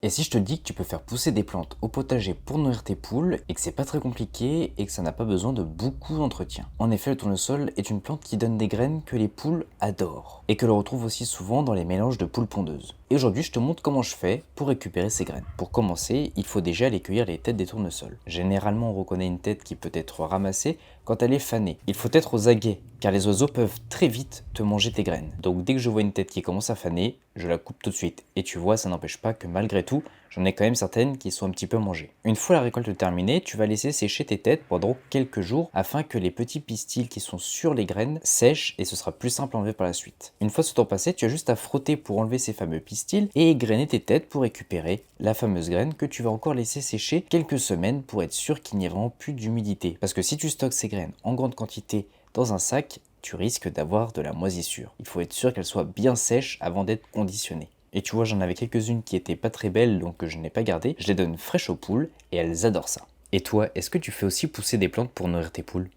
Et si je te dis que tu peux faire pousser des plantes au potager pour nourrir tes poules et que c'est pas très compliqué et que ça n'a pas besoin de beaucoup d'entretien. En effet, le tournesol est une plante qui donne des graines que les poules adorent et que l'on retrouve aussi souvent dans les mélanges de poules pondeuses. Et aujourd'hui, je te montre comment je fais pour récupérer ces graines. Pour commencer, il faut déjà aller cueillir les têtes des tournesols. Généralement, on reconnaît une tête qui peut être ramassée quand elle est fanée. Il faut être aux aguets car les oiseaux peuvent très vite te manger tes graines. Donc dès que je vois une tête qui commence à faner, je la coupe tout de suite. Et tu vois, ça n'empêche pas que malgré tout, j'en ai quand même certaines qui sont un petit peu mangées. Une fois la récolte terminée, tu vas laisser sécher tes têtes pendant quelques jours afin que les petits pistils qui sont sur les graines sèchent et ce sera plus simple à enlever par la suite. Une fois ce temps passé, tu as juste à frotter pour enlever ces fameux pistils et égrener tes têtes pour récupérer la fameuse graine que tu vas encore laisser sécher quelques semaines pour être sûr qu'il n'y ait vraiment plus d'humidité. Parce que si tu stockes ces graines en grande quantité dans un sac, tu risques d'avoir de la moisissure. Il faut être sûr qu'elles soient bien sèches avant d'être conditionnées. Et tu vois, j'en avais quelques-unes qui étaient pas très belles, donc que je n'ai pas gardées. Je les donne fraîches aux poules et elles adorent ça. Et toi, est-ce que tu fais aussi pousser des plantes pour nourrir tes poules?